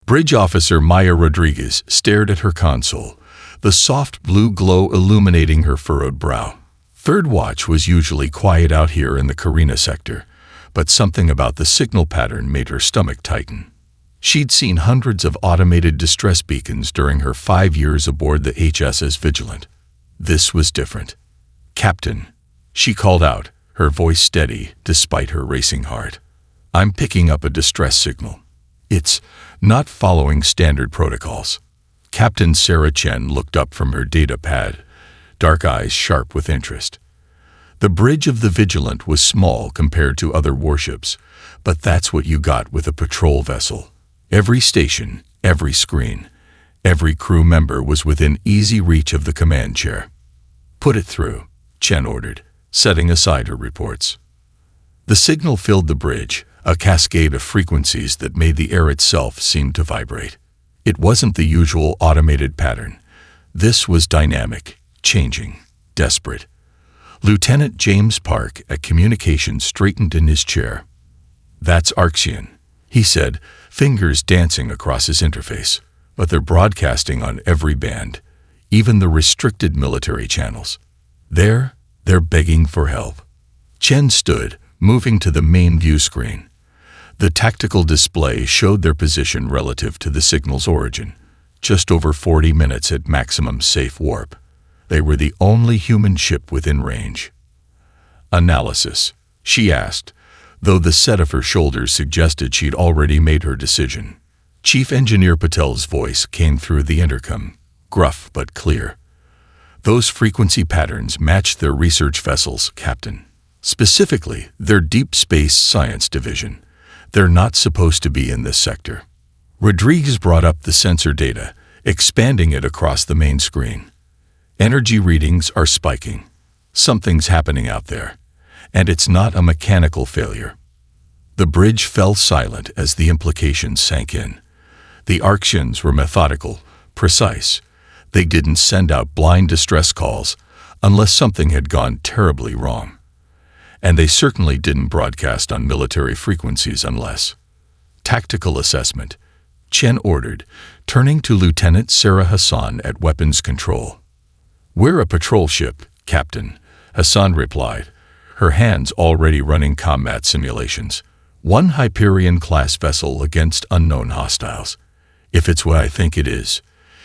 Bridge Officer Maya Rodriguez stared at her console, the soft blue glow illuminating her furrowed brow. Third watch was usually quiet out here in the Carina sector, but something about the signal pattern made her stomach tighten. She'd seen hundreds of automated distress beacons during her 5 years aboard the HSS Vigilant. This was different. "Captain," she called out, her voice steady despite her racing heart. "I'm picking up a distress signal. It's not following standard protocols." Captain Sarah Chen looked up from her data pad, dark eyes sharp with interest. The bridge of the Vigilant was small compared to other warships, but that's what you got with a patrol vessel. Every station, every screen, every crew member was within easy reach of the command chair. "Put it through," Chen ordered, setting aside her reports. The signal filled the bridge, a cascade of frequencies that made the air itself seem to vibrate. It wasn't the usual automated pattern. This was dynamic, changing, desperate. Lieutenant James Park at Communications straightened in his chair. "That's Arxian," he said, fingers dancing across his interface. "But they're broadcasting on every band, even the restricted military channels. They're begging for help." Chen stood, moving to the main view screen. The tactical display showed their position relative to the signal's origin, just over 40 minutes at maximum safe warp. They were the only human ship within range. "Analysis?" she asked, though the set of her shoulders suggested she'd already made her decision. Chief Engineer Patel's voice came through the intercom, gruff but clear. "Those frequency patterns match their research vessels, Captain. Specifically, their Deep Space Science Division. They're not supposed to be in this sector." Rodriguez brought up the sensor data, expanding it across the main screen. "Energy readings are spiking. Something's happening out there, and it's not a mechanical failure." The bridge fell silent as the implications sank in. The Arxians were methodical, precise. They didn't send out blind distress calls unless something had gone terribly wrong. And they certainly didn't broadcast on military frequencies unless. "Tactical assessment," Chen ordered, turning to Lieutenant Sarah Hassan at Weapons Control. "We're a patrol ship, Captain," Hassan replied, her hands already running combat simulations. "One Hyperion-class vessel against unknown hostiles. If it's what I think it is."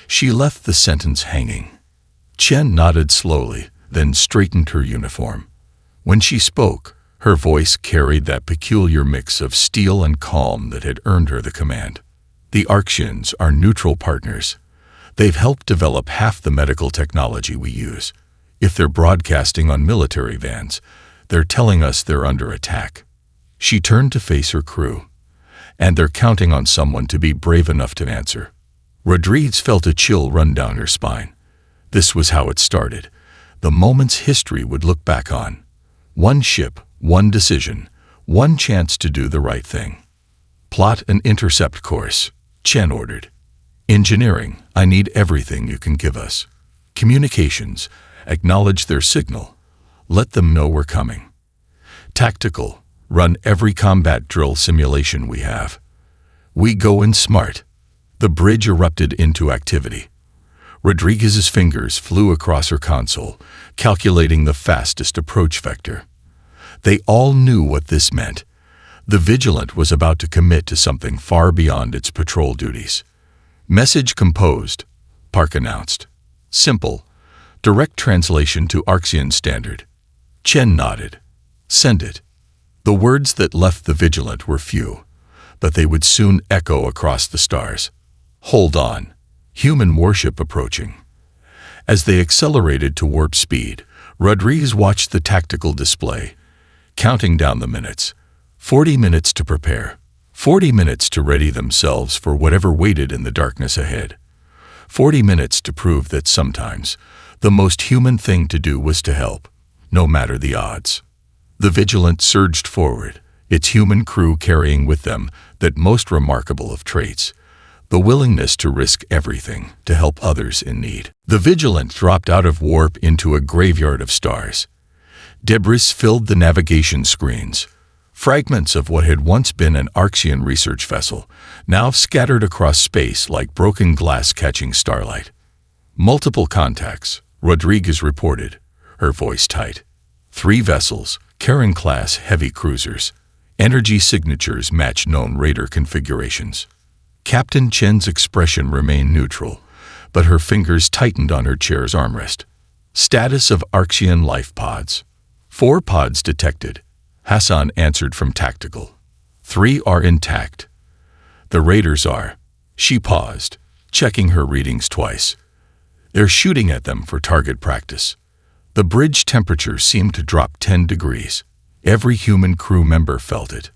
She left the sentence hanging. Chen nodded slowly, then straightened her uniform. When she spoke, her voice carried that peculiar mix of steel and calm that had earned her the command. "The Arxians are neutral partners. They've helped develop half the medical technology we use. If they're broadcasting on military vans, they're telling us they're under attack." She turned to face her crew. "And they're counting on someone to be brave enough to answer." Rodriguez felt a chill run down her spine. This was how it started, the moments history would look back on. One ship, one decision, one chance to do the right thing. "Plot an intercept course," Chen ordered. "Engineering, I need everything you can give us. Communications, acknowledge their signal. Let them know we're coming. Tactical, run every combat drill simulation we have. We go in smart." The bridge erupted into activity. Rodriguez's fingers flew across her console, calculating the fastest approach vector. They all knew what this meant. The Vigilant was about to commit to something far beyond its patrol duties. "Message composed," Park announced. "Simple. Direct translation to Arxian standard." Chen nodded. "Send it." The words that left the Vigilant were few, but they would soon echo across the stars. "Hold on. Human warship approaching." As they accelerated to warp speed, Rodriguez watched the tactical display, counting down the minutes. 40 minutes to prepare. 40 minutes to ready themselves for whatever waited in the darkness ahead. 40 minutes to prove that sometimes the most human thing to do was to help, no matter the odds. The Vigilant surged forward, its human crew carrying with them that most remarkable of traits, the willingness to risk everything to help others in need. The Vigilant dropped out of warp into a graveyard of stars. Debris filled the navigation screens. Fragments of what had once been an Arxian research vessel, now scattered across space like broken glass catching starlight. Multiple contacts, Rodriguez reported, her voice tight. 3 vessels, Karen-class heavy cruisers. Energy signatures match known raider configurations. Captain Chen's expression remained neutral, but her fingers tightened on her chair's armrest. Status of Arxian life pods. 4 pods detected. Hassan answered from tactical. 3 are intact. The raiders are. She paused, checking her readings twice. They're shooting at them for target practice. The bridge temperature seemed to drop 10 degrees. Every human crew member felt it.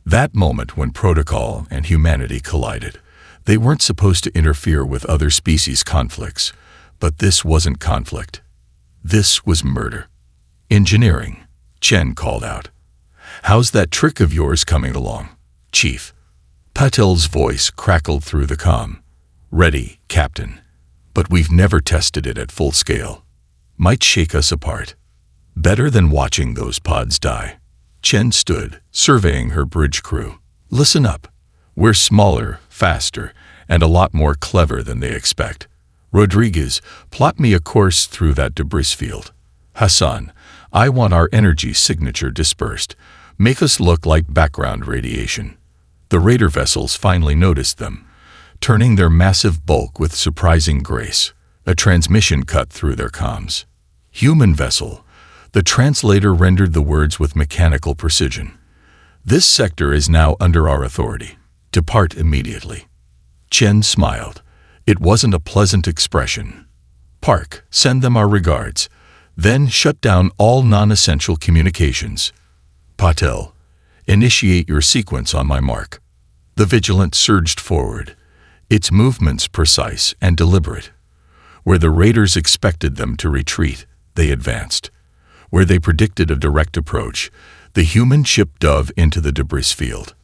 That moment when protocol and humanity collided. They weren't supposed to interfere with other species' conflicts, but this wasn't conflict. This was murder. Engineering, Chen called out. How's that trick of yours coming along, Chief? Patel's voice crackled through the comm. Ready, Captain. But we've never tested it at full scale. Might shake us apart. Better than watching those pods die. Chen stood, surveying her bridge crew. Listen up. We're smaller, faster, and a lot more clever than they expect. Rodriguez, plot me a course through that debris field. Hassan, I want our energy signature dispersed. Make us look like background radiation. The raider vessels finally noticed them, turning their massive bulk with surprising grace. A transmission cut through their comms. Human vessel. The translator rendered the words with mechanical precision. This sector is now under our authority. Depart immediately. Chen smiled. It wasn't a pleasant expression. Park, send them our regards. Then shut down all non-essential communications. Patel, initiate your sequence on my mark. The Vigilant surged forward, its movements precise and deliberate. Where the raiders expected them to retreat, they advanced. Where they predicted a direct approach, the human ship dove into the debris field.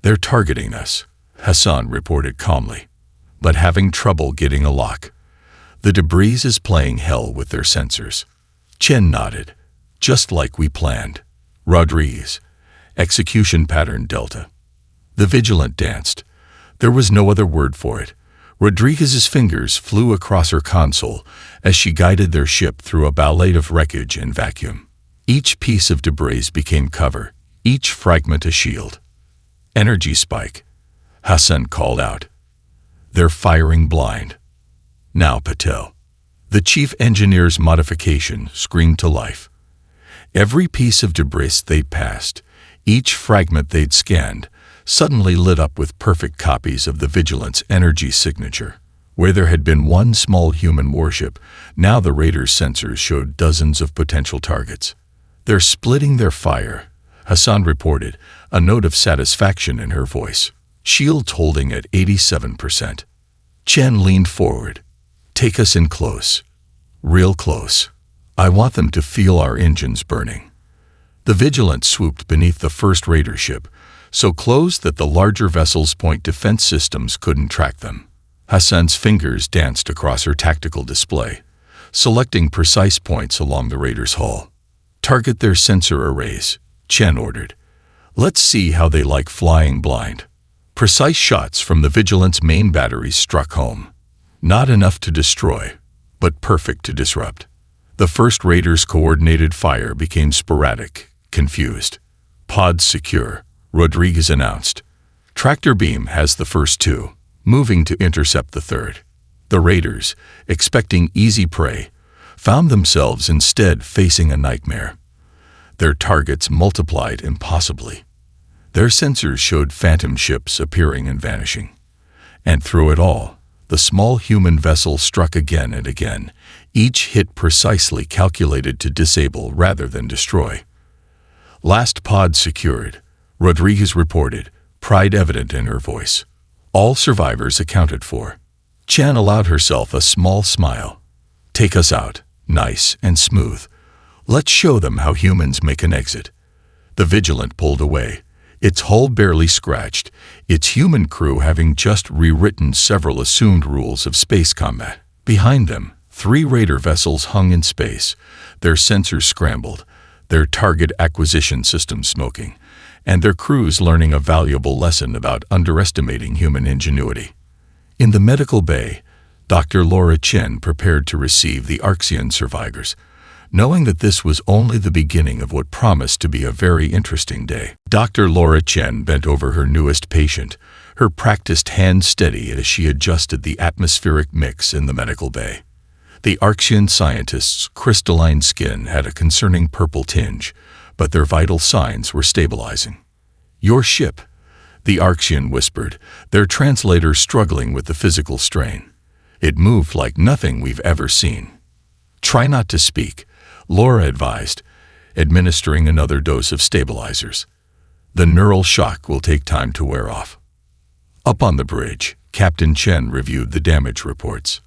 They're targeting us, Hassan reported calmly, but having trouble getting a lock. The debris is playing hell with their sensors. Chen nodded. Just like we planned. Rodriguez. Execution pattern Delta. The Vigilant danced. There was no other word for it. Rodriguez's fingers flew across her console as she guided their ship through a ballet of wreckage and vacuum. Each piece of debris became cover, each fragment a shield. Energy spike. Hassan called out. They're firing blind. Now, Patel. The chief engineer's modification screamed to life. Every piece of debris they passed, each fragment they'd scanned, suddenly lit up with perfect copies of the Vigilant's energy signature. Where there had been one small human warship, now the raiders' sensors showed dozens of potential targets. They're splitting their fire, Hassan reported, a note of satisfaction in her voice. Shields holding at 87%. Chen leaned forward. Take us in close. Real close. I want them to feel our engines burning. The Vigilant swooped beneath the first raider ship, so close that the larger vessel's point defense systems couldn't track them. Hassan's fingers danced across her tactical display, selecting precise points along the raider's hull. Target their sensor arrays, Chen ordered. Let's see how they like flying blind. Precise shots from the Vigilant's main batteries struck home. Not enough to destroy, but perfect to disrupt. The first raider's coordinated fire became sporadic, confused. Pods secure, Rodriguez announced. Tractor beam has the first 2, moving to intercept the third. The raiders, expecting easy prey, found themselves instead facing a nightmare. Their targets multiplied impossibly. Their sensors showed phantom ships appearing and vanishing. And through it all, the small human vessel struck again and again, each hit precisely calculated to disable rather than destroy. Last pod secured, Rodriguez reported, pride evident in her voice. All survivors accounted for. Chen allowed herself a small smile. Take us out, nice and smooth. Let's show them how humans make an exit. The Vigilant pulled away, its hull barely scratched, its human crew having just rewritten several assumed rules of space combat. Behind them, 3 raider vessels hung in space, their sensors scrambled, their target acquisition systems smoking, and their crews learning a valuable lesson about underestimating human ingenuity. In the medical bay, Dr. Laura Chen prepared to receive the Arxian survivors, knowing that this was only the beginning of what promised to be a very interesting day. Dr. Laura Chen bent over her newest patient, her practiced hand steady as she adjusted the atmospheric mix in the medical bay. The Arxian scientist's crystalline skin had a concerning purple tinge, but their vital signs were stabilizing. "Your ship," the Arxian whispered, their translator struggling with the physical strain. "It moved like nothing we've ever seen." "Try not to speak," Laura advised, administering another dose of stabilizers. "The neural shock will take time to wear off." Up on the bridge, Captain Chen reviewed the damage reports.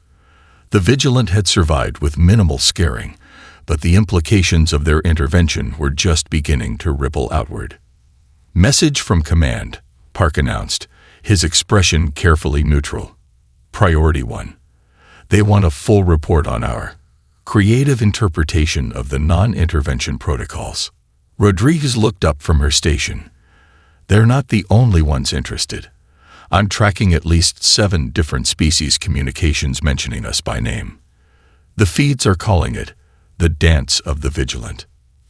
The Vigilant had survived with minimal scaring, but the implications of their intervention were just beginning to ripple outward. "Message from Command," Park announced, his expression carefully neutral. "Priority 1. They want a full report on our creative interpretation of the non-intervention protocols." Rodriguez looked up from her station. "They're not the only ones interested. I'm tracking at least 7 different species communications mentioning us by name. The feeds are calling it the dance of the Vigilant."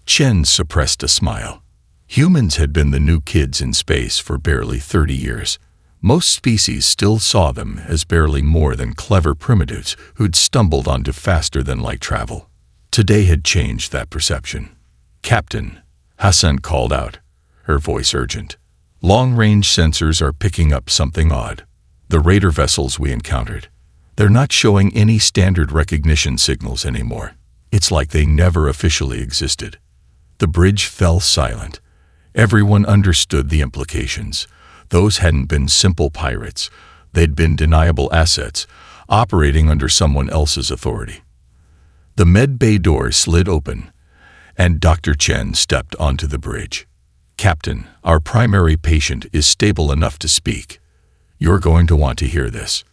Chen suppressed a smile. Humans had been the new kids in space for barely 30 years. Most species still saw them as barely more than clever primitives who'd stumbled onto faster-than-light travel. Today had changed that perception. "Captain," Hassan called out, her voice urgent. "Long-range sensors are picking up something odd. The raider vessels we encountered. They're not showing any standard recognition signals anymore. It's like they never officially existed." The bridge fell silent. Everyone understood the implications. Those hadn't been simple pirates. They'd been deniable assets, operating under someone else's authority. The med bay door slid open, and Dr. Chen stepped onto the bridge. "Captain, our primary patient is stable enough to speak. You're going to want to hear this."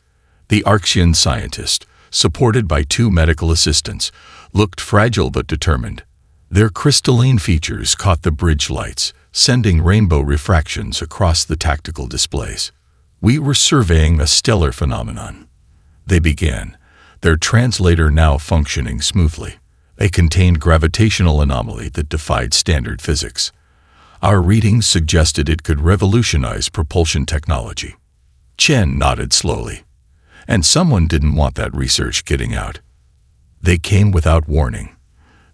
The Arxian scientist, supported by 2 medical assistants, looked fragile but determined. Their crystalline features caught the bridge lights, sending rainbow refractions across the tactical displays. "We were surveying a stellar phenomenon," they began, their translator now functioning smoothly. "A contained gravitational anomaly that defied standard physics. Our readings suggested it could revolutionize propulsion technology." Chen nodded slowly. "And someone didn't want that research getting out." "They came without warning,"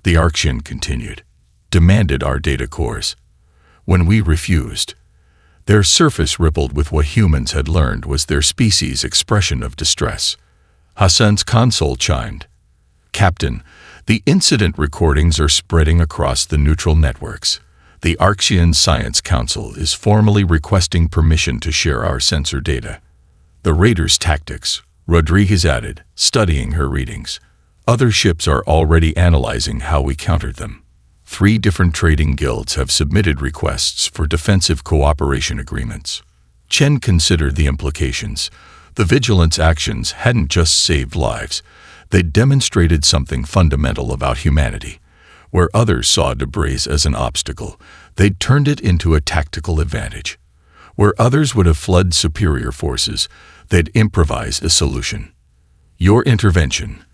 the Arxian continued. "Demanded our data cores. When we refused, their surface rippled with what humans had learned was their species' expression of distress." Hassan's console chimed. "Captain, the incident recordings are spreading across the neutral networks. The Arxian Science Council is formally requesting permission to share our sensor data." "The raiders' tactics," Rodriguez added, studying her readings. "Other ships are already analyzing how we countered them. 3 different trading guilds have submitted requests for defensive cooperation agreements." Chen considered the implications. The Vigilant's actions hadn't just saved lives. They'd demonstrated something fundamental about humanity. Where others saw debris as an obstacle, they'd turned it into a tactical advantage. Where others would have fled superior forces, they'd improvised a solution. "Your intervention,"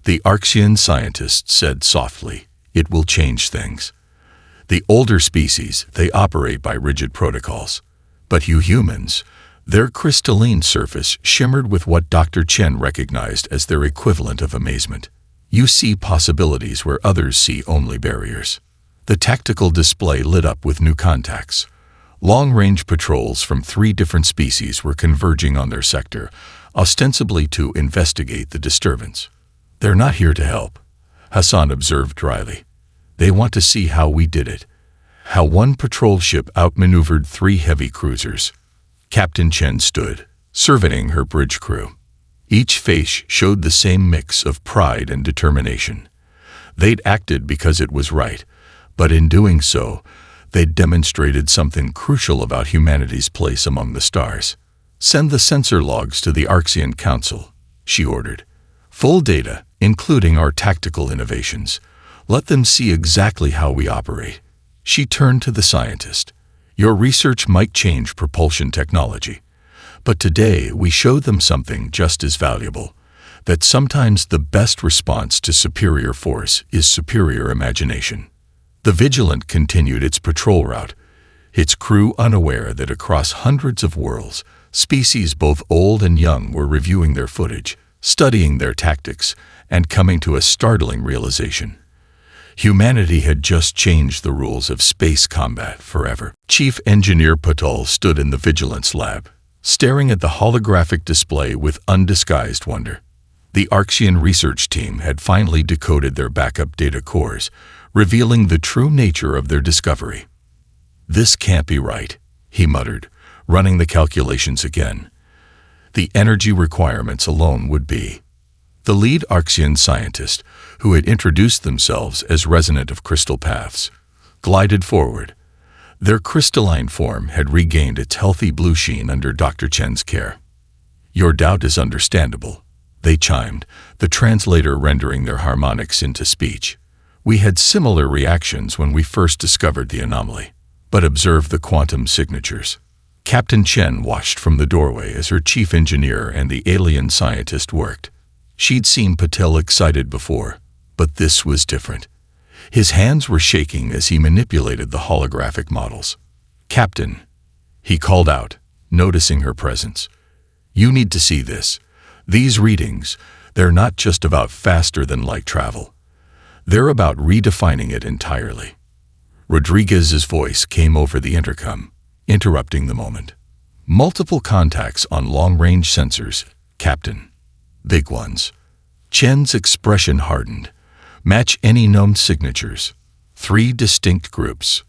the Arxian scientist said softly, "it will change things. The older species, they operate by rigid protocols. But you humans, their crystalline surface shimmered with what Dr. Chen recognized as their equivalent of amazement. You see possibilities where others see only barriers." The tactical display lit up with new contacts. Long-range patrols from 3 different species were converging on their sector, ostensibly to investigate the disturbance. "They're not here to help," Hassan observed dryly. "They want to see how we did it. How one patrol ship outmaneuvered 3 heavy cruisers." Captain Chen stood, surveying her bridge crew. Each face showed the same mix of pride and determination. They'd acted because it was right, but in doing so, they'd demonstrated something crucial about humanity's place among the stars. "Send the sensor logs to the Arxian Council," she ordered. "Full data, including our tactical innovations. Let them see exactly how we operate." She turned to the scientist. Your research might change propulsion technology, but today we show them something just as valuable, that sometimes the best response to superior force is superior imagination. The Vigilant continued its patrol route, its crew unaware that across hundreds of worlds, species both old and young were reviewing their footage, studying their tactics, and coming to a startling realization. Humanity had just changed the rules of space combat forever. Chief Engineer Patel stood in the Vigilance lab, staring at the holographic display with undisguised wonder. The Arxian research team had finally decoded their backup data cores, revealing the true nature of their discovery. "This can't be right," he muttered, running the calculations again. The energy requirements alone would be. The lead Arxian scientist, who had introduced themselves as Resonant of Crystal Paths, glided forward. Their crystalline form had regained its healthy blue sheen under Dr. Chen's care. "Your doubt is understandable," they chimed, the translator rendering their harmonics into speech. "We had similar reactions when we first discovered the anomaly. But observe the quantum signatures." Captain Chen watched from the doorway as her chief engineer and the alien scientist worked. She'd seen Patel excited before, but this was different. His hands were shaking as he manipulated the holographic models. "Captain," he called out, noticing her presence. "You need to see this. These readings, they're not just about faster-than-light travel. They're about redefining it entirely." Rodriguez's voice came over the intercom, interrupting the moment. "Multiple contacts on long-range sensors, Captain. Big ones." Chen's expression hardened. "Match any known signatures. 3 distinct groups.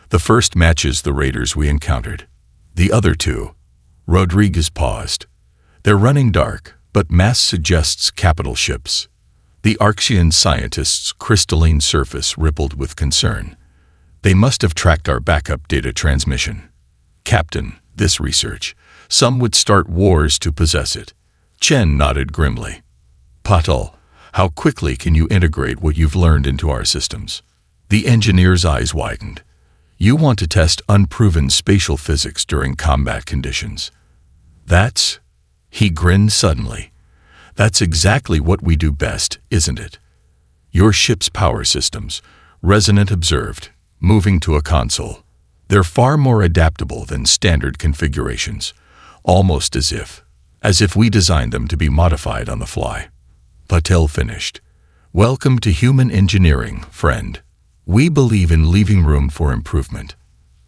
The first matches the raiders we encountered. The other 2. Rodriguez paused. "They're running dark, but mass suggests capital ships." The Arxian scientist's crystalline surface rippled with concern. "They must have tracked our backup data transmission. Captain, this research. Some would start wars to possess it." Chen nodded grimly. "Patel, how quickly can you integrate what you've learned into our systems?" The engineer's eyes widened. "You want to test unproven spatial physics during combat conditions. That's..." He grinned suddenly. "That's exactly what we do best, isn't it?" "Your ship's power systems," Resonant observed, moving to a console. "They're far more adaptable than standard configurations, almost as if we designed them to be modified on the fly." Patel finished. "Welcome to human engineering, friend. We believe in leaving room for improvement."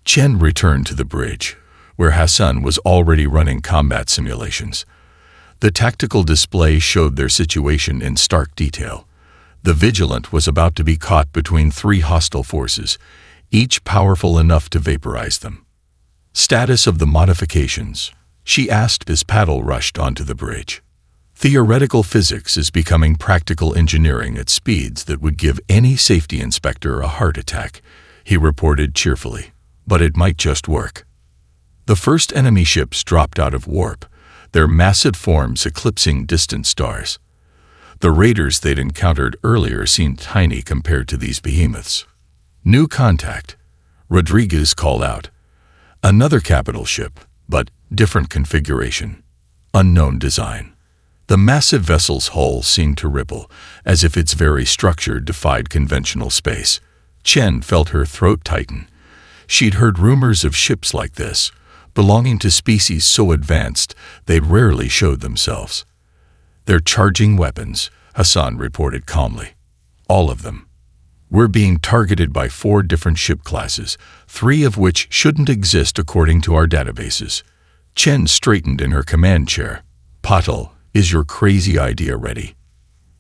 Chen returned to the bridge, where Hassan was already running combat simulations. The tactical display showed their situation in stark detail. The Vigilant was about to be caught between 3 hostile forces, each powerful enough to vaporize them. "Status of the modifications?" she asked as Patel rushed onto the bridge. "Theoretical physics is becoming practical engineering at speeds that would give any safety inspector a heart attack," he reported cheerfully. "But it might just work." The first enemy ships dropped out of warp, their massive forms eclipsing distant stars. The raiders they'd encountered earlier seemed tiny compared to these behemoths. "New contact," Rodriguez called out. "Another capital ship, but different configuration. Unknown design." The massive vessel's hull seemed to ripple, as if its very structure defied conventional space. Chen felt her throat tighten. She'd heard rumors of ships like this, belonging to species so advanced they'd rarely showed themselves. "They're charging weapons," Hassan reported calmly. "All of them. We're being targeted by 4 different ship classes, 3 of which shouldn't exist according to our databases." Chen straightened in her command chair. "Patel, is your crazy idea ready?"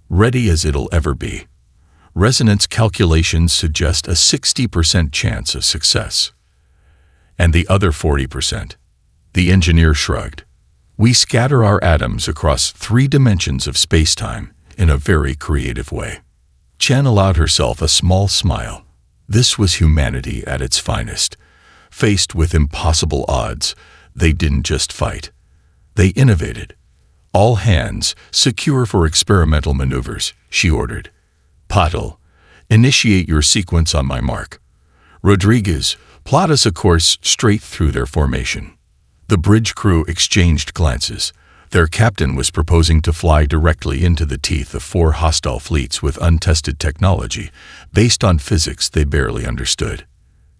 "Ready as it'll ever be. Resonance calculations suggest a 60% chance of success." "And the other 40%? The engineer shrugged. "We scatter our atoms across 3 dimensions of space-time in a very creative way." Chen allowed herself a small smile. This was humanity at its finest. Faced with impossible odds, they didn't just fight. They innovated. "All hands, secure for experimental maneuvers," she ordered. "Patel, initiate your sequence on my mark. Rodriguez, Plot us a course straight through their formation. The bridge crew exchanged glances. Their captain was proposing to fly directly into the teeth of 4 hostile fleets with untested technology, based on physics they barely understood.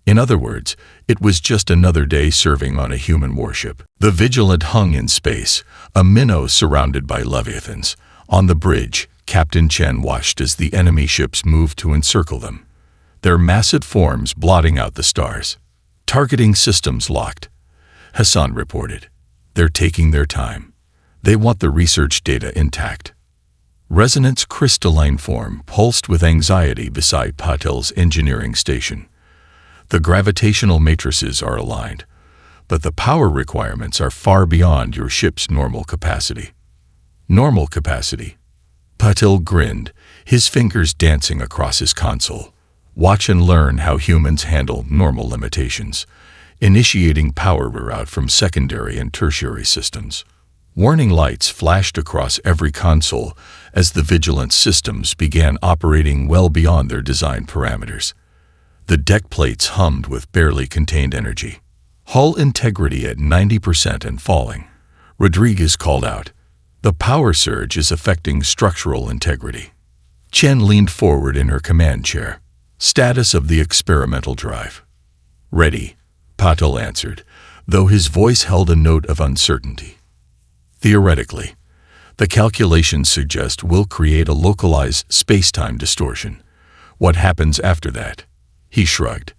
In other words, it was just another day serving on a human warship. The Vigilant hung in space, a minnow surrounded by leviathans. On the bridge, Captain Chen watched as the enemy ships moved to encircle them, their massive forms blotting out the stars. Targeting systems locked, Hassan reported. They're taking their time. They want the research data intact. Resonance crystalline form pulsed with anxiety beside Patel's engineering station. The gravitational matrices are aligned, but the power requirements are far beyond your ship's normal capacity. Normal capacity? Patel grinned, his fingers dancing across his console. Watch and learn how humans handle normal limitations, initiating power reroute from secondary and tertiary systems. Warning lights flashed across every console as the Vigilant systems began operating well beyond their design parameters. The deck plates hummed with barely contained energy. Hull integrity at 90% and falling. Rodriguez called out. The power surge is affecting structural integrity. Chen leaned forward in her command chair. Status of the experimental drive. Ready, Patel answered, though his voice held a note of uncertainty. Theoretically, the calculations suggest we'll create a localized space-time distortion. What happens after that? He shrugged.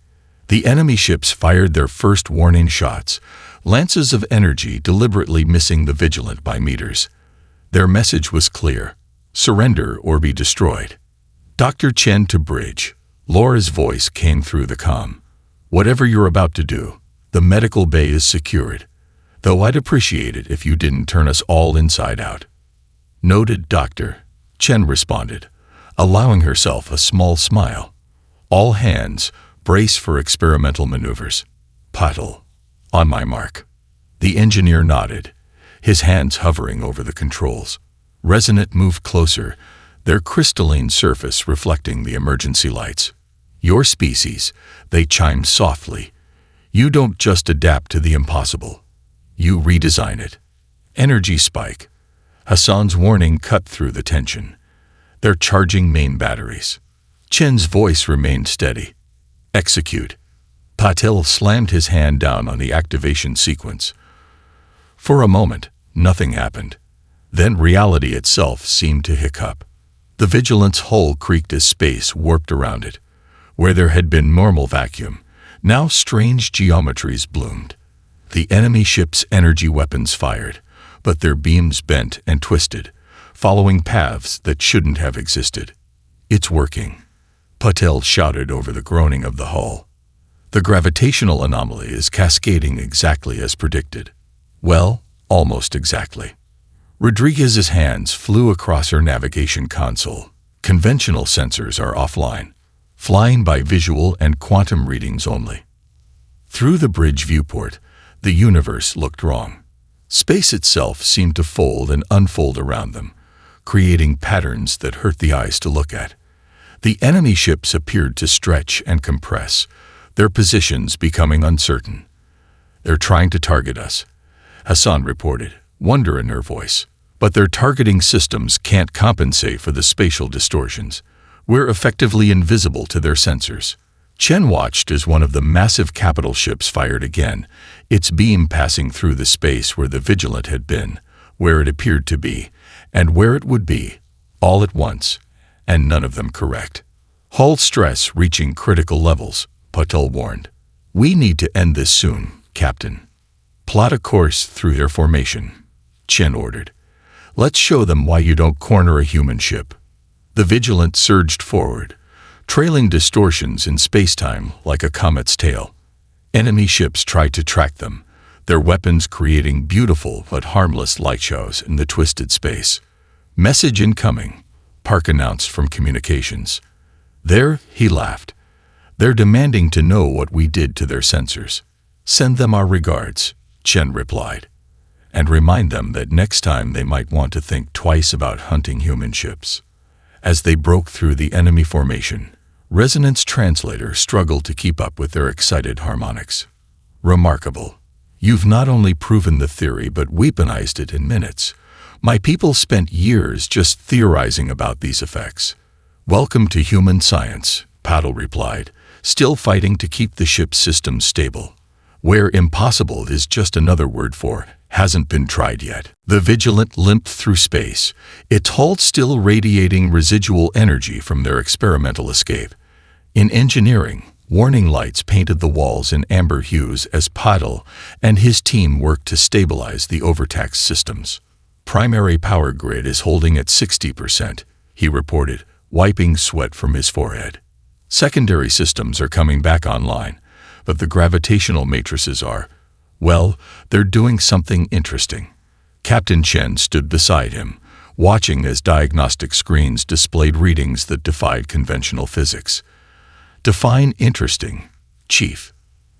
The enemy ships fired their first warning shots, lances of energy deliberately missing the Vigilant by meters. Their message was clear: surrender or be destroyed. Dr. Chen to bridge. Laura's voice came through the comm. Whatever you're about to do, the medical bay is secured, though I'd appreciate it if you didn't turn us all inside out. Noted, Doctor, Chen responded, allowing herself a small smile. All hands, brace for experimental maneuvers. Patel, on my mark. The engineer nodded, his hands hovering over the controls. Resonant moved closer, their crystalline surface reflecting the emergency lights. Your species, they chimed softly. You don't just adapt to the impossible. You redesign it. Energy spike. Hassan's warning cut through the tension. They're charging main batteries. Chen's voice remained steady. Execute. Patel slammed his hand down on the activation sequence. For a moment, nothing happened. Then reality itself seemed to hiccup. The Vigilant's hull creaked as space warped around it. Where there had been normal vacuum, now strange geometries bloomed. The enemy ship's energy weapons fired, but their beams bent and twisted, following paths that shouldn't have existed. It's working, Patel shouted over the groaning of the hull. The gravitational anomaly is cascading exactly as predicted. Well, almost exactly. Rodriguez's hands flew across her navigation console. Conventional sensors are offline, flying by visual and quantum readings only. Through the bridge viewport, the universe looked wrong. Space itself seemed to fold and unfold around them, creating patterns that hurt the eyes to look at. The enemy ships appeared to stretch and compress, their positions becoming uncertain. They're trying to target us, Hassan reported, wonder in her voice. But their targeting systems can't compensate for the spatial distortions. We're effectively invisible to their sensors. Chen watched as one of the massive capital ships fired again, its beam passing through the space where the Vigilant had been, where it appeared to be, and where it would be, all at once, and none of them correct. Hull stress reaching critical levels, Patel warned. We need to end this soon, Captain. Plot a course through their formation, Chen ordered. Let's show them why you don't corner a human ship. The Vigilant surged forward, trailing distortions in spacetime like a comet's tail. Enemy ships tried to track them, their weapons creating beautiful but harmless light shows in the twisted space. Message incoming, Park announced from communications. There, he laughed. They're demanding to know what we did to their sensors. Send them our regards, Chen replied. And remind them that next time they might want to think twice about hunting human ships. As they broke through the enemy formation, Resonance translator struggled to keep up with their excited harmonics. Remarkable. You've not only proven the theory but weaponized it in minutes. My people spent years just theorizing about these effects. Welcome to human science, Paddle replied, still fighting to keep the ship's systems stable. Where impossible is just another word for hasn't been tried yet. The Vigilant limped through space, its hull still radiating residual energy from their experimental escape. In engineering, warning lights painted the walls in amber hues as Paddle and his team worked to stabilize the overtaxed systems. Primary power grid is holding at 60%, he reported, wiping sweat from his forehead. Secondary systems are coming back online, but the gravitational matrices are, well, they're doing something interesting. Captain Chen stood beside him, watching as diagnostic screens displayed readings that defied conventional physics. Define interesting, Chief.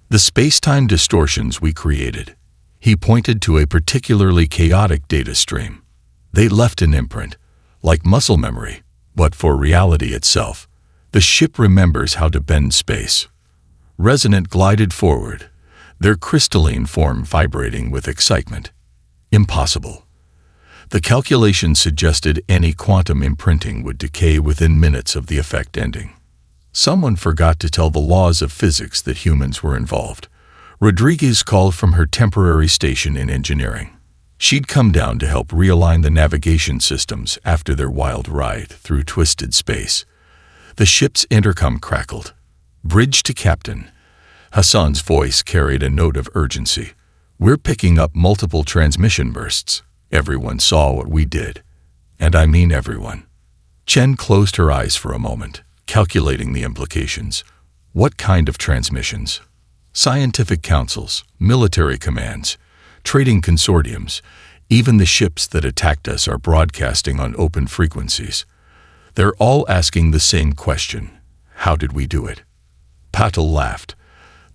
The space-time distortions we created. He pointed to a particularly chaotic data stream. They left an imprint, like muscle memory, but for reality itself. The ship remembers how to bend space. Resonant glided forward, their crystalline form vibrating with excitement. Impossible. The calculations suggested any quantum imprinting would decay within minutes of the effect ending. Someone forgot to tell the laws of physics that humans were involved. Rodriguez called from her temporary station in engineering. She'd come down to help realign the navigation systems after their wild ride through twisted space. The ship's intercom crackled. Bridge to Captain. Hassan's voice carried a note of urgency. We're picking up multiple transmission bursts. Everyone saw what we did. And I mean everyone. Chen closed her eyes for a moment, calculating the implications. What kind of transmissions? Scientific councils, military commands, trading consortiums, even the ships that attacked us are broadcasting on open frequencies. They're all asking the same question. How did we do it? Patel laughed,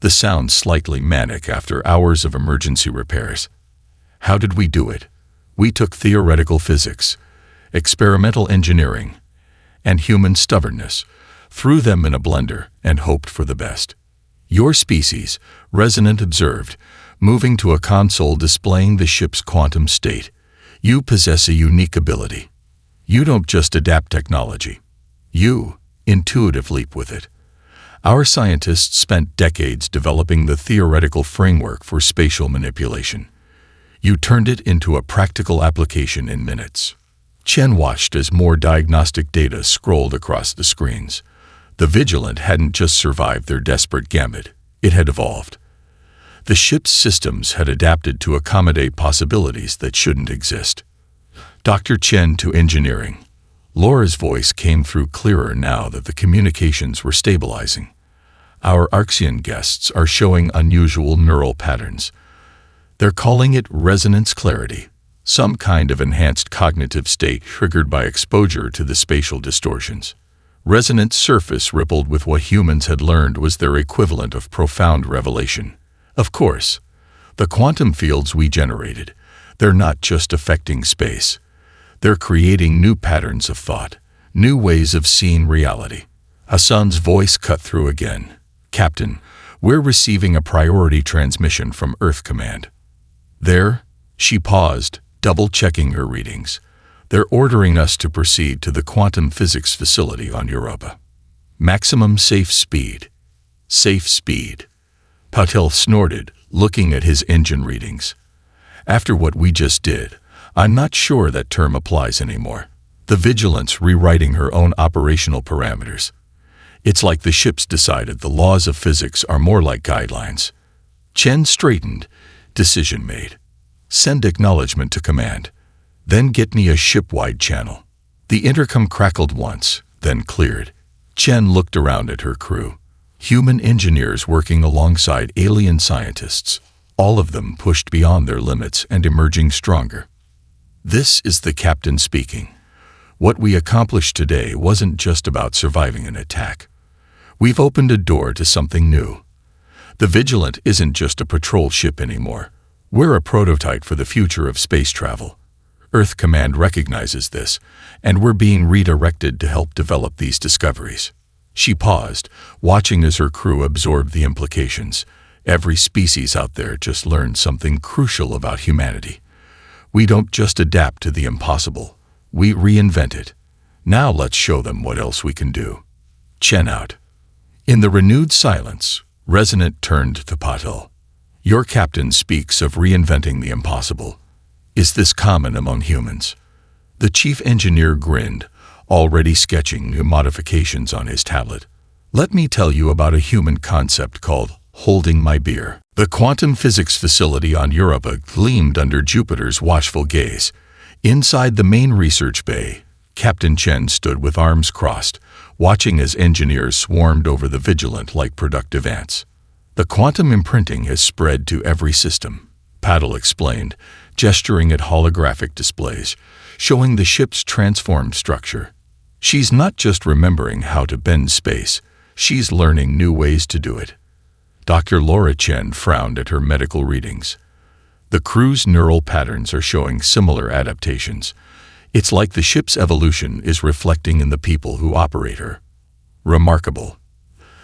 the sound slightly manic after hours of emergency repairs. How did we do it? We took theoretical physics, experimental engineering, and human stubbornness, threw them in a blender, and hoped for the best. Your species, Resonant observed, moving to a console displaying the ship's quantum state. You possess a unique ability. You don't just adapt technology. You intuitively leap with it. Our scientists spent decades developing the theoretical framework for spatial manipulation. You turned it into a practical application in minutes. Chen watched as more diagnostic data scrolled across the screens. The Vigilant hadn't just survived their desperate gambit, it had evolved. The ship's systems had adapted to accommodate possibilities that shouldn't exist. Dr. Chen to engineering. Laura's voice came through clearer now that the communications were stabilizing. Our Arxian guests are showing unusual neural patterns. They're calling it resonance clarity, some kind of enhanced cognitive state triggered by exposure to the spatial distortions. Resonance surface rippled with what humans had learned was their equivalent of profound revelation. Of course, the quantum fields we generated, they're not just affecting space. They're creating new patterns of thought, new ways of seeing reality. Hassan's voice cut through again. Captain, we're receiving a priority transmission from Earth Command. There, she paused, double-checking her readings. They're ordering us to proceed to the quantum physics facility on Europa. Maximum safe speed. Safe speed. Patel snorted, looking at his engine readings. After what we just did, I'm not sure that term applies anymore. The Vigilance rewriting her own operational parameters. It's like the ships decided the laws of physics are more like guidelines. Chen straightened. Decision made. Send acknowledgement to command. Then get me a ship-wide channel. The intercom crackled once, then cleared. Chen looked around at her crew. Human engineers working alongside alien scientists, all of them pushed beyond their limits and emerging stronger. This is the captain speaking. What we accomplished today wasn't just about surviving an attack. We've opened a door to something new. The Vigilant isn't just a patrol ship anymore. We're a prototype for the future of space travel. Earth Command recognizes this, and we're being redirected to help develop these discoveries. She paused, watching as her crew absorbed the implications. Every species out there just learned something crucial about humanity. We don't just adapt to the impossible, we reinvent it. Now let's show them what else we can do. Chen out. In the renewed silence, Resonant turned to Patil. Your captain speaks of reinventing the impossible. Is this common among humans? The chief engineer grinned, already sketching new modifications on his tablet. Let me tell you about a human concept called holding my beer. The quantum physics facility on Europa gleamed under Jupiter's watchful gaze. Inside the main research bay, Captain Chen stood with arms crossed, watching as engineers swarmed over the vigilant like productive ants. The quantum imprinting has spread to every system, Patil explained, gesturing at holographic displays, showing the ship's transformed structure. She's not just remembering how to bend space, she's learning new ways to do it. Dr. Laura Chen frowned at her medical readings. The crew's neural patterns are showing similar adaptations. It's like the ship's evolution is reflecting in the people who operate her. Remarkable.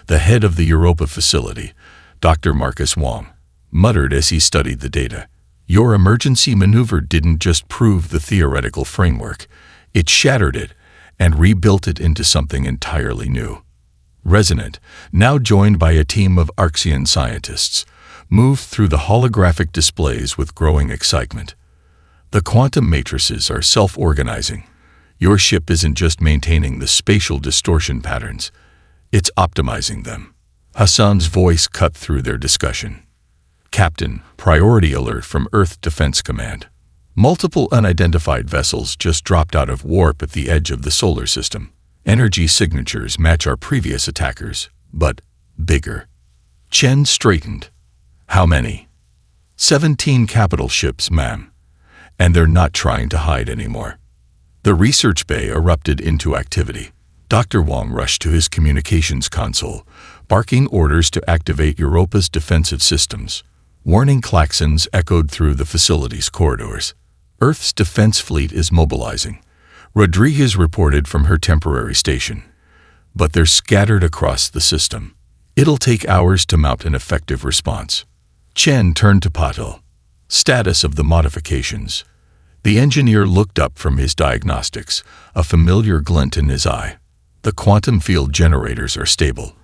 The head of the Europa facility, Dr. Marcus Wong, muttered as he studied the data. Your emergency maneuver didn't just prove the theoretical framework, it shattered it and rebuilt it into something entirely new. Resonant, now joined by a team of Arxian scientists, moved through the holographic displays with growing excitement. The quantum matrices are self-organizing. Your ship isn't just maintaining the spatial distortion patterns, it's optimizing them. Hassan's voice cut through their discussion. Captain, priority alert from Earth Defense Command. Multiple unidentified vessels just dropped out of warp at the edge of the solar system. Energy signatures match our previous attackers, but bigger. Chen straightened. How many? 17 capital ships, ma'am. And they're not trying to hide anymore. The research bay erupted into activity. Dr. Wong rushed to his communications console, barking orders to activate Europa's defensive systems. Warning klaxons echoed through the facility's corridors. Earth's defense fleet is mobilizing. Rodriguez reported from her temporary station. But they're scattered across the system. It'll take hours to mount an effective response. Chen turned to Patil. Status of the modifications. The engineer looked up from his diagnostics, a familiar glint in his eye. The quantum field generators are stable.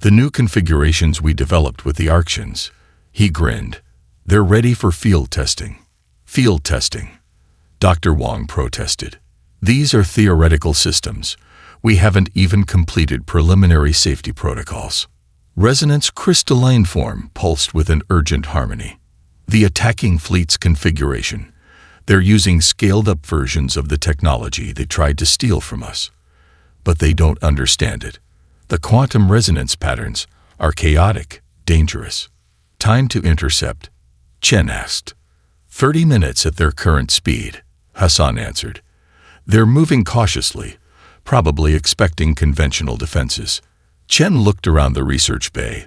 The new configurations we developed with the Arxians. He grinned. They're ready for field testing. Field testing. Dr. Wong protested. These are theoretical systems. We haven't even completed preliminary safety protocols. Resonant's crystalline form pulsed with an urgent harmony. The attacking fleet's configuration. They're using scaled-up versions of the technology they tried to steal from us. But they don't understand it. The quantum resonance patterns are chaotic, dangerous. Time to intercept? Chen asked. 30 minutes at their current speed, Hassan answered. They're moving cautiously, probably expecting conventional defenses. Chen looked around the research bay,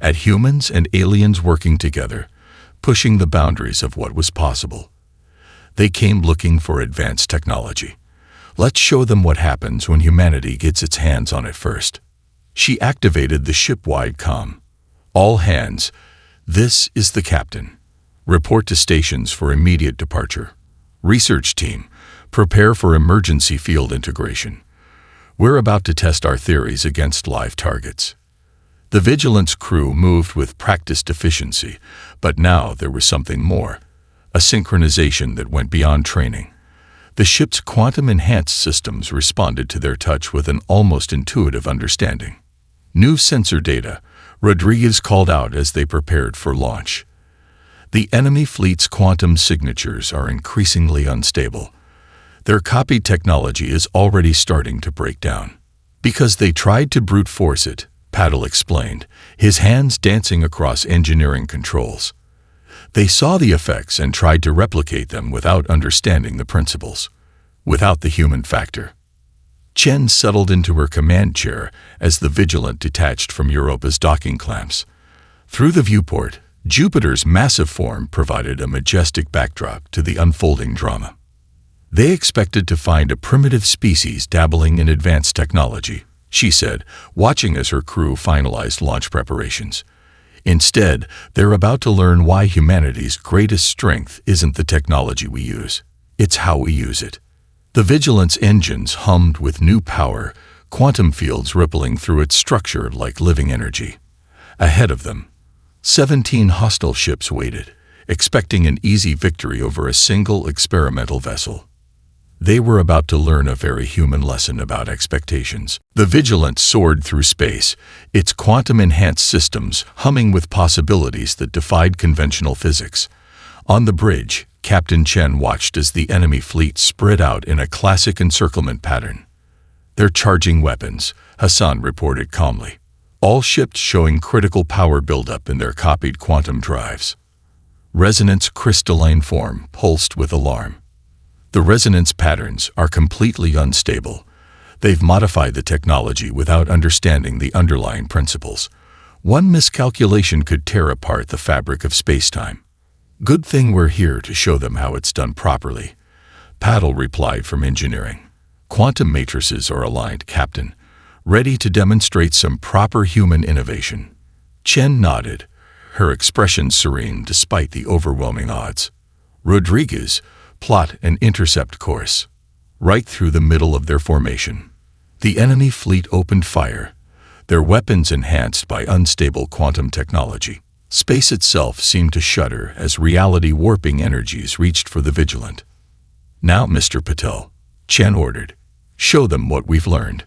at humans and aliens working together, pushing the boundaries of what was possible. They came looking for advanced technology. Let's show them what happens when humanity gets its hands on it first. She activated the ship-wide comm. All hands, this is the captain. Report to stations for immediate departure. Research team, prepare for emergency field integration. We're about to test our theories against live targets. The Vigilance crew moved with practiced efficiency, but now there was something more. A synchronization that went beyond training. The ship's quantum-enhanced systems responded to their touch with an almost intuitive understanding. New sensor data, Rodriguez called out as they prepared for launch. The enemy fleet's quantum signatures are increasingly unstable. Their copy technology is already starting to break down. Because they tried to brute force it, Patil explained, his hands dancing across engineering controls. They saw the effects and tried to replicate them without understanding the principles, without the human factor. Chen settled into her command chair as the Vigilant detached from Europa's docking clamps. Through the viewport, Jupiter's massive form provided a majestic backdrop to the unfolding drama. They expected to find a primitive species dabbling in advanced technology, she said, watching as her crew finalized launch preparations. Instead, they're about to learn why humanity's greatest strength isn't the technology we use. It's how we use it. The Vigilance engines hummed with new power, quantum fields rippling through its structure like living energy. Ahead of them, 17 hostile ships waited, expecting an easy victory over a single experimental vessel. They were about to learn a very human lesson about expectations. The Vigilance soared through space, its quantum-enhanced systems humming with possibilities that defied conventional physics. On the bridge, Captain Chen watched as the enemy fleet spread out in a classic encirclement pattern. "They're charging weapons," Hassan reported calmly. All ships showing critical power buildup in their copied quantum drives. Resonance crystalline form pulsed with alarm. The resonance patterns are completely unstable. They've modified the technology without understanding the underlying principles. One miscalculation could tear apart the fabric of space-time. "Good thing we're here to show them how it's done properly," Paddle replied from engineering. "Quantum matrices are aligned, Captain, ready to demonstrate some proper human innovation." Chen nodded, her expression serene despite the overwhelming odds. "Rodriguez, plot an intercept course right through the middle of their formation." The enemy fleet opened fire, their weapons enhanced by unstable quantum technology. Space itself seemed to shudder as reality-warping energies reached for the Vigilant. "Now, Mr. Patel," Chen ordered, "show them what we've learned."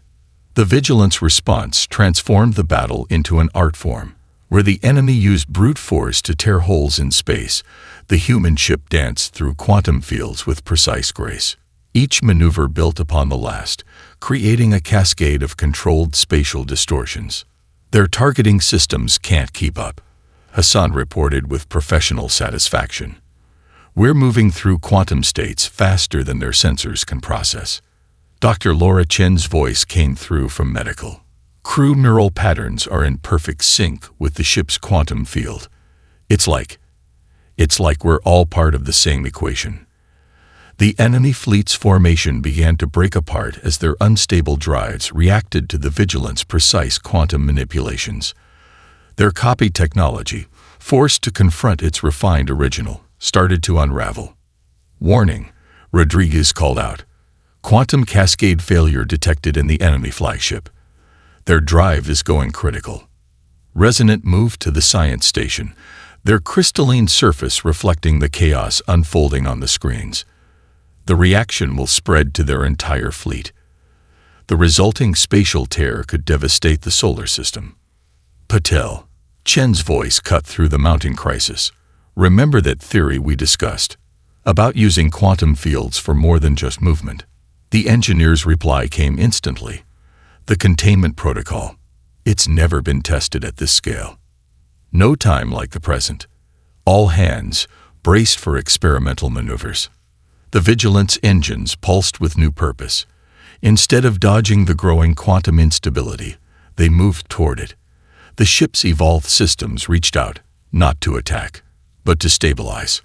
The Vigilance response transformed the battle into an art form. Where the enemy used brute force to tear holes in space, the human ship danced through quantum fields with precise grace. Each maneuver built upon the last, creating a cascade of controlled spatial distortions. "Their targeting systems can't keep up," Hassan reported with professional satisfaction. "We're moving through quantum states faster than their sensors can process." Dr. Laura Chen's voice came through from medical. "Crew neural patterns are in perfect sync with the ship's quantum field. It's like we're all part of the same equation." The enemy fleet's formation began to break apart as their unstable drives reacted to the Vigilance precise quantum manipulations. Their copied technology, forced to confront its refined original, started to unravel. "Warning," Rodriguez called out. "Quantum cascade failure detected in the enemy flagship. Their drive is going critical." Resonant moved to the science station, their crystalline surface reflecting the chaos unfolding on the screens. The reaction will spread to their entire fleet. The resulting spatial tear could devastate the solar system. "Patel," Chen's voice cut through the mounting crisis. "Remember that theory we discussed about using quantum fields for more than just movement?" The engineer's reply came instantly. "The containment protocol. It's never been tested at this scale. No time like the present. All hands braced for experimental maneuvers." The Vigilance engines pulsed with new purpose. Instead of dodging the growing quantum instability, they moved toward it. The ship's evolved systems reached out, not to attack, but to stabilize.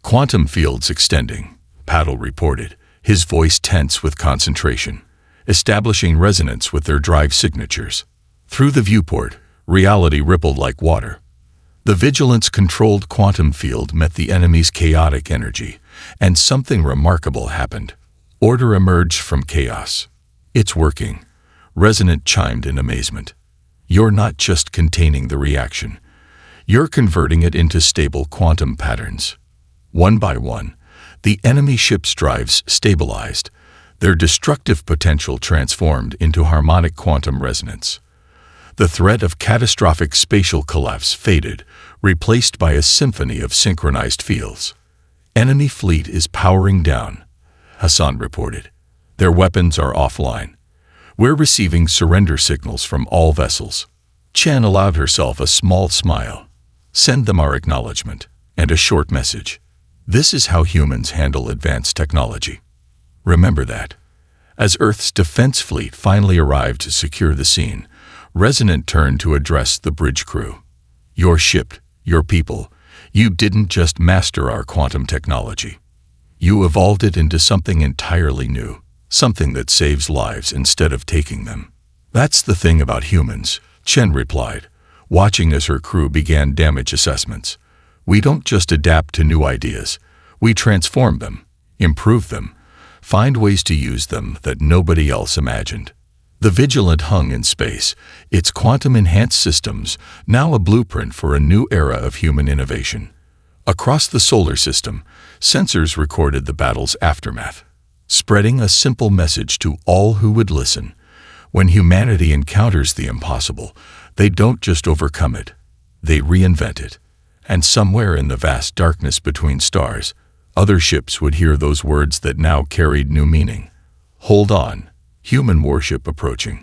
"Quantum fields extending," Paddle reported, his voice tense with concentration, establishing resonance with their drive signatures. Through the viewport, reality rippled like water. The Vigilance-controlled quantum field met the enemy's chaotic energy, and something remarkable happened. Order emerged from chaos. "It's working," Resonant chimed in amazement. "You're not just containing the reaction. You're converting it into stable quantum patterns." One by one, the enemy ship's drives stabilized, their destructive potential transformed into harmonic quantum resonance. The threat of catastrophic spatial collapse faded, replaced by a symphony of synchronized fields. "Enemy fleet is powering down," Hassan reported. "Their weapons are offline. We're receiving surrender signals from all vessels." Chen allowed herself a small smile. "Send them our acknowledgement and a short message. This is how humans handle advanced technology. Remember that." As Earth's defense fleet finally arrived to secure the scene, Resonant turned to address the bridge crew. "Your ship, your people, you didn't just master our quantum technology. You evolved it into something entirely new, something that saves lives instead of taking them." "That's the thing about humans," Chen replied, watching as her crew began damage assessments. "We don't just adapt to new ideas. We transform them, improve them, find ways to use them that nobody else imagined." The Vigilant hung in space, its quantum-enhanced systems now a blueprint for a new era of human innovation. Across the solar system, sensors recorded the battle's aftermath, spreading a simple message to all who would listen. When humanity encounters the impossible, they don't just overcome it, they reinvent it. And somewhere in the vast darkness between stars, other ships would hear those words that now carried new meaning. "Hold on, human warship approaching."